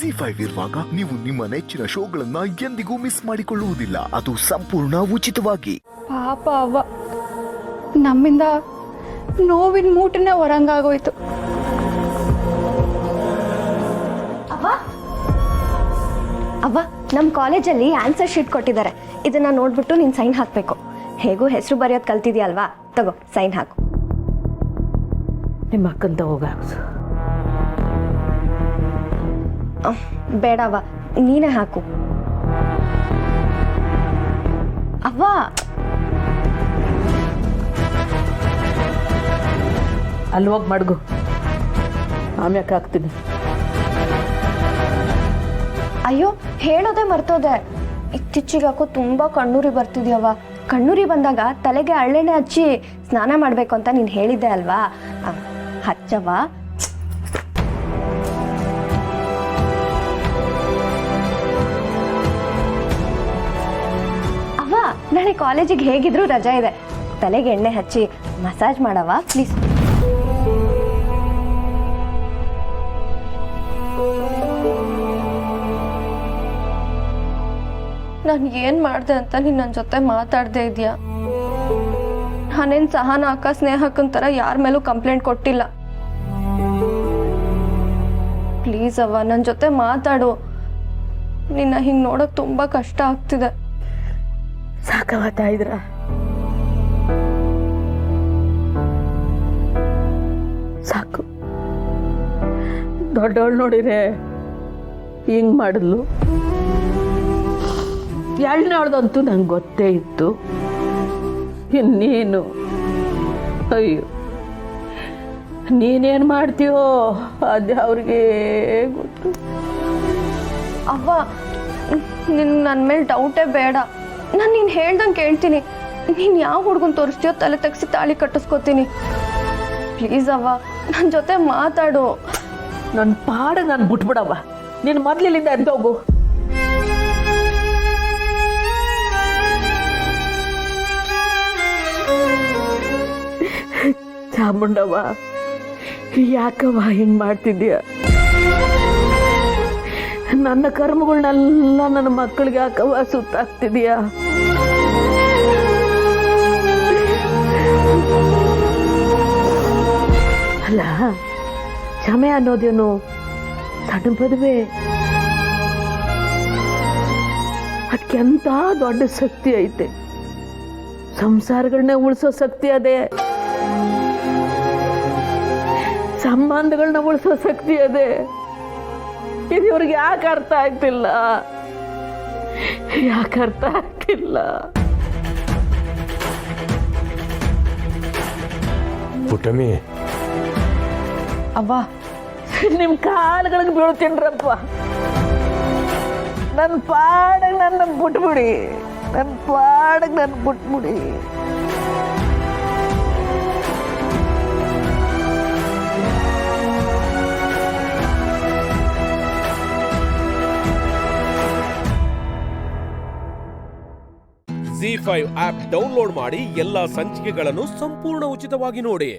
Z5 ಇರುವಾಗ ನೀವು ನಿಮ್ಮ ನೆಚ್ಚಿನ ಶೋಗಳನ್ನ ಎಂದಿಗೂ ಮಿಸ್ ಮಾಡಿಕೊಳ್ಳುವುದಿಲ್ಲ. ಅದು ಸಂಪೂರ್ಣ ಉಚಿತವಾಗಿ. ಪಾಪ ಅವ್ವ, ನಮ್ಮಿಂದ ನೋವಿನ ಮೂಟನೇ ಹೊರಂಗಾಗೋಯ್ತು. ಅವ್ವ, ನಮ್ಮ ಕಾಲೇಜಲ್ಲಿ ಆನ್ಸರ್ ಶೀಟ್ ಕೊಟ್ಟಿದ್ದಾರೆ. ಇದನ್ನ ನೋಡ್ಬಿಟ್ಟು ನೀನು ಸೈನ್ ಹಾಕಬೇಕು. ಹೇಗೂ ಹೆಸರು ಬರೆಯೋದು ಕಲ್ತಿದ್ಯಲ್ವಾ, ತಗೋ ಸೈನ್ ಹಾಕು. ನಿಮ್ಮ ಅಕ್ಕಂತ ಹೋಗ. ಬೇಡವ್ವ, ನೀನೇ ಹಾಕು. ಅವ್ವ, ಅಲ್ಲಿ ಹೋಗಿ ಮಡ್ಗು, ಆಮ್ಯಾಕೆ ಹಾಕ್ತೀನಿ. ಅಯ್ಯೋ ಹೇಳೋದೇ ಮರ್ತೋದೆ. ಇತ್ತೀಚೆಗೆ ಯಾಕೋ ತುಂಬಾ ಕಣ್ಣೂರಿ ಬರ್ತಿದ್ಯವ್ವ. ಕಣ್ಣೂರಿ ಬಂದಾಗ ತಲೆಗೆ ಹಳ್ಳೆಣ್ಣೆ ಹಚ್ಚಿ ಸ್ನಾನ ಮಾಡ್ಬೇಕು ಅಂತ ನೀನು ಹೇಳಿದ್ದೆ ಅಲ್ವಾ, ಹಚ್ಚವ್ವ. ಅವ್ವ, ನಾಳೆ ಕಾಲೇಜಿಗೆ ಹೇಗಿದ್ರು ರಜಾ ಇದೆ. ತಲೆಗೆ ಎಣ್ಣೆ ಹಚ್ಚಿ ಮಸಾಜ್ ಮಾಡವ್ವ ಪ್ಲೀಸ್. ನಾನು ಏನು ಮಾಡಿದೆ ಅಂತ ನೀನು ನನ್ನ ಜೊತೆ ಮಾತಾಡದೇ ಇದೆಯಾ? ನಾನೇನು ಸಹನ ಅಕ್ಕ ಸ್ನೇಹಕ್ಕನ ಥರ ಯಾರ ಮೇಲೂ ಕಂಪ್ಲೇಂಟ್ ಕೊಟ್ಟಿಲ್ಲ. ಪ್ಲೀಸ್ ಅವ್ವ, ನನ್ನ ಜೊತೆ ಮಾತಾಡು. ನಿನ್ನ ಹಿಂಗೆ ನೋಡೋಕೆ ತುಂಬ ಕಷ್ಟ ಆಗ್ತಿದೆ. ಸಾಕವಾಗ್ತಾ ಇದ್ರ ಸಾಕು. ದೊಡ್ಡವಳು ನೋಡಿರೆ ಹಿಂಗ್ ಮಾಡಿದ್ಲು. ಎರಡನೇಳ್ದಂತೂ ನಂಗೆ ಗೊತ್ತೇ ಇತ್ತು. ಇನ್ನೇನು, ಅಯ್ಯೋ ನೀನೇನು ಮಾಡ್ತೀಯೋ ಅದೇ ಅವ್ರಿಗೆ ಗೊತ್ತು. ಅವ್ವ, ನಿನ್ ನನ್ನ ಮೇಲೆ ಡೌಟೇ ಬೇಡ. ನಾನು ನೀನು ಹೇಳ್ದಂಗೆ ಕೇಳ್ತೀನಿ. ನೀನು ಯಾವ ಹುಡುಗನ ತೋರಿಸ್ತೀಯೋ ತಲೆ ತೆಗ್ಸಿ ತಾಳಿ ಕಟ್ಟಿಸ್ಕೊತೀನಿ. ಪ್ಲೀಸ್ ಅವ್ವ, ನನ್ನ ಜೊತೆ ಮಾತಾಡು. ನನ್ನ ಪಾಡ ನಾನು ಬಿಟ್ಬಿಡವ್ವ. ನೀನು ಮೊದಲಿನಿಂದ ಎದ್ದೋಗು. ಚಾಮುಂಡವ್ವ, ಯಾಕವ್ವ ಹಿಂಗೆ ಮಾಡ್ತಿದ್ದೀಯ? ನನ್ನ ಕರ್ಮಗಳನ್ನೆಲ್ಲ ನನ್ನ ಮಕ್ಕಳಿಗೆ ಯಾಕವ್ವ ಸುತ್ತಾಕ್ತಿದೀಯ? ಅಲ್ಲ, ಕ್ಷಮೆ ಅನ್ನೋದೇನು ಸಣ್ಣ ಪದವೇ? ಅದಕ್ಕೆಂತ ದೊಡ್ಡ ಶಕ್ತಿ ಐತೆ. ಸಂಸಾರಗಳನ್ನ ಉಳಿಸೋ ಶಕ್ತಿ ಅದೇ, ಸಂಬಂಧಗಳನ್ನ ಉಳಿಸೋ ಶಕ್ತಿ ಅದೇ. ಇದು ಇವ್ರಿಗೆ ಯಾಕೆ ಅರ್ಥ ಆಗ್ತಿಲ್ಲ? ಯಾಕೆ ಅರ್ಥ ಆಗ್ತಿಲ್ಲ? ಪುಟ್ಟಮ್ಮಿ, ಅವ್ವ, ನಿಮ್ಮ ಕಾಲುಗಳಿಗೆ ಬೀಳ್ತೀನ್ರಪ್ಪ. ನನ್ನ ಪಾಡಗೆ ನನ್ನ ಬಿಟ್ಬಿಡಿ. ನನ್ನ ಪಾಡಗೆ ನನ್ನ ಬಿಟ್ಬಿಡಿ. Z5 ಆಪ್ ಡೌನ್ಲೋಡ್ ಮಾಡಿ ಎಲ್ಲಾ ಸಂಚಿಕೆಗಳನ್ನು ಸಂಪೂರ್ಣ ಉಚಿತವಾಗಿ ನೋಡಿ.